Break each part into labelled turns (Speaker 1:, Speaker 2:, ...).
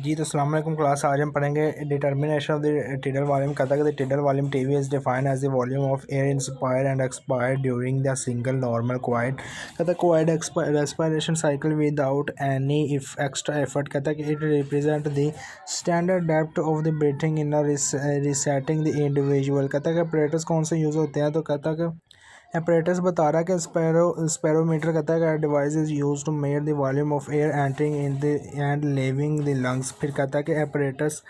Speaker 1: जी तो अस्सलाम वालेकुम क्लास। आज हम पढ़ेंगे determination of the tidal volume। कहता है कि tidal volume TV is defined as the volume of air inspired and expired during the single normal quiet कहता है quiet respiration cycle without any if extra effort। कहता है कि it represent the standard depth of the breathing in a resetting the individual। कहता है कि operators कौन से यूज़ होते हैं, तो कहता है कि apparatus बता रहा है कि स्पेरोमीटर कहता है कि device is use to measure the volume of air entering in the and leaving the lungs. फिर कहता है कि apparatus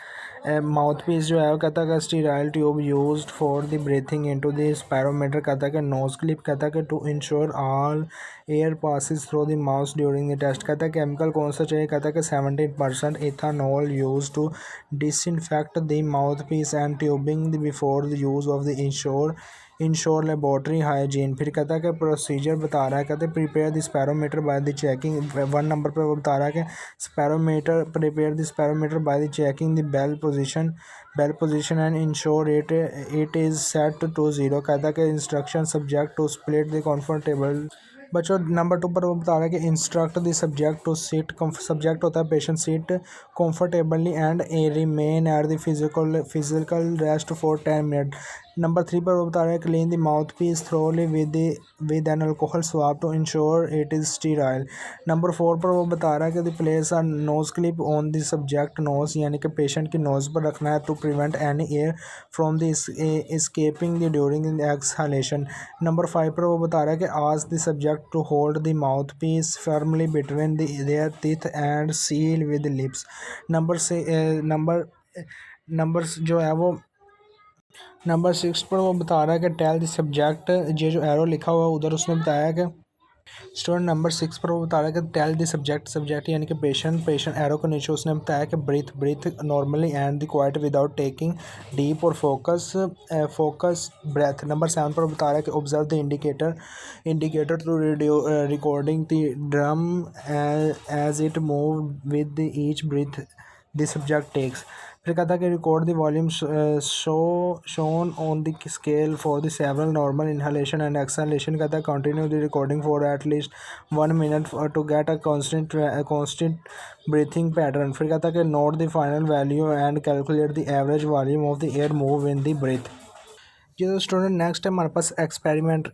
Speaker 1: माउथ पीस जो है वो कहता है कि sterile tube used for the breathing into the spirometer. कहता है कि नोज क्लिप कहता है कि to ensure all air passes through the mouth during the test. कहता है केमिकल कौन सा चाहिए, कहता है कि 17% ethanol use to disinfect the mouth piece and tubing before the use of the ensure laboratory hygiene. फिर कहता है कि प्रोसीजर बता रहा है, कहते हैं prepare the spirometer by the checking. 1 number पर वो बता रहा है कि spirometer prepare the spirometer by the checking the bell position and ensure it is set to 0। कहता है कि instruction subject to split the comfortable. बच्चों नंबर 2 पर वो बता रहा है कि instruct the subject to seat. Subject होता है patient, seat comfortably and remain at the physical rest for 10 minute. Number 3 पर वो बता रहा है clean the mouth piece thoroughly with an alcohol swab to ensure it is sterile. Number 4 पर वो बता रहा है कि the place a nose clip on the subject nose, यानी कि पेशेंट की नोज पर रखना है to prevent any air from the escaping the during the exhalation. Number 5 पर वो बता रहा है कि ask the subject to hold the mouth piece firmly between their teeth and seal with lips. Number जो है वो नंबर 6 पर वो बता रहा है कि टेल द सब्जेक्ट। ये जो एरो लिखा हुआ है उधर उसने बताया कि स्टूडेंट नंबर 6 पर वो बता रहा है कि टेल द सब्जेक्ट यानी कि पेशेंट एरो के नीचे उसने बताया कि breathe normally and the quiet without taking deep और फोकस ब्रेथ। नंबर 7 पर बता रहा है कि observe the indicator to recording the drum as it move with each breath the subject takes. फिर कहता है कि record the volume shown on the scale for the several normal inhalation and exhalation. कहता है continue the recording for at least 1 minute to get a constant breathing pattern. फिर कहता है कि note the final value and calculate the average volume of the air move in the breath. ये तो student next है हमारे पास experiment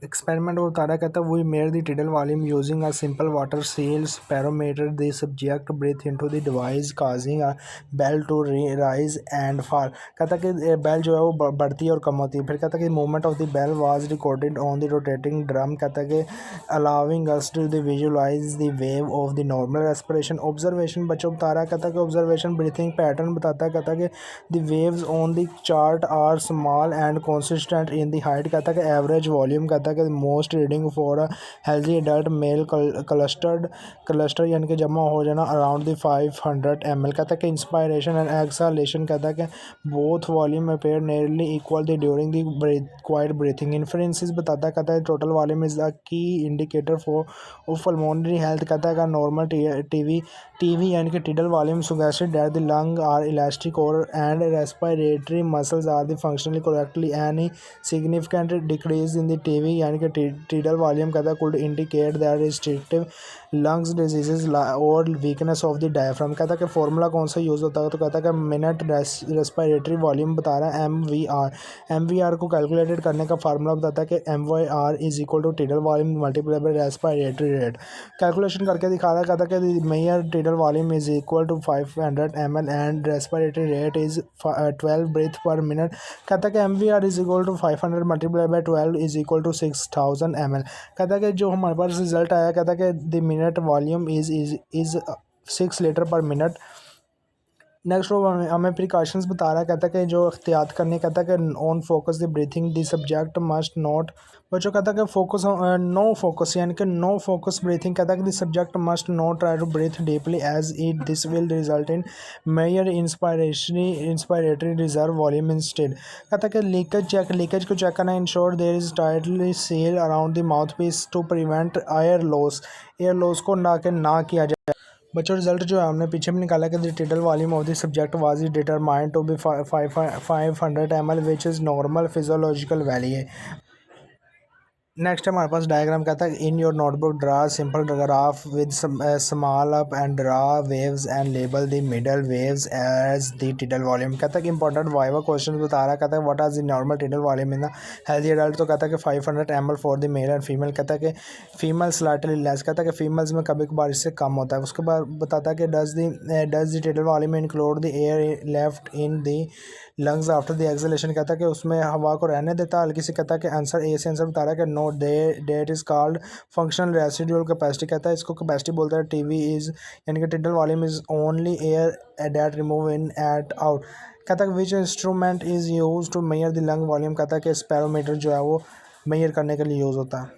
Speaker 1: वो बता रहा है, कहता है we measure the tidal volume using a simple water seals spirometer the subject breath into the device causing a bell to rise and fall. कहता है कि बेल जो है वो बढ़ती है और कम होती है। फिर कहता है कि movement of the bell was recorded on the rotating drum. कहता है कि allowing us to the visualize the wave of the normal respiration. Observation बच्चों बता रहा है, कहता है कि ऑब्जर्वेशन ब्रीथिंग पैटर्न बताता है। कहता है कि the waves on the chart are small and consistent in the height. कहता है कि एवरेज वॉल्यूम कहता है कि most reading for a healthy adult male cluster यानी कि जमा हो जाना अराउंड द 500 ml। कहता है कि इंस्पायरेशन एंड एक्सहालेशन कहता है कि both volume appear nearly equal the during the quiet breathing. Inferences बताता है, कहता है total volume is the key indicator for of pulmonary health. कहता है कि नॉर्मल टीवी यानी कि tidal volume suggested that the lung are elastic और and respiratory muscles are the functionally correctly any significant decrease in the TV यानी कि tidal volume कहता है could indicate that restrictive lungs diseases और weakness of the diaphragm। कहता है कि formula कौन सा यूज़ होता है, तो कहता है कि मिनट रेस्पिरेटरी वॉल्यूम बता रहा है MVR को कैलकुलेटेड करने का फार्मूला बताता है कि MVR is equal to tidal volume multiply by respiratory rate. Calculation करके दिखा रहा है, कहता है कि measure tidal volume is equal to 500 ml and respiratory rate is 12 breath per minute. कहता है कि MVR is equal to 500 multiply by 12 is equal to 6000 ml। कहता है कि जो हमारे पास रिजल्ट आया, कहता है कि the minute volume is 6 litre पर मिनट। नेक्स्ट वो हमें प्रिकॉशंस बता रहा है, कहता है कि जो एहतियात करनी, कहता है कि on focus the breathing the subject must not. बच्चों कहता है कि फोकस नो फोकस यानी कि नो फोकस ब्रीथिंग। कहता है कि the subject must not try to breathe deeply as it this will result in measure inspiratory reserve volume instead. कहता है कि लीकेज को चेक करना, ensure there is tightly seal around the mouth piece to prevent air loss को ना किया जाए। बच्चों रिजल्ट जो है हमने पीछे भी निकाला कि the tidal volume of the subject was determined to be 500 ml which is normal physiological value है। नेक्स्ट हमारे पास डायग्राम कहता है in your notebook draw simple graph with small up and draw waves and label the middle waves as the tidal volume. कहता है कि important viva question बता रहा है। कहता है what are the normal tidal volume in the healthy adult, तो कहता है कि 500 ml for the male and female. कहता है कि फीमेल स्लाइटली लेस, कहता है कि फीमेल्स में कभी कभार इससे कम होता है। उसके बाद बताता है कि does the tidal volume include the air left in the lungs after the acceleration. कहता है कि उसमें हवा को रहने देता है हल्की से। कहता है कि आंसर ए से आंसर बता रहा है कि no date is called functional residual capacity. कहता है इसको कैपेसिटी बोलता है। टीवी इज़ यानी कि tidal volume is only air that remove in at out. कहता है which instrument is use to measure the lung volume. कहता है कि स्पेरोमीटर जो है वो मेजर करने के लिए यूज़ होता है।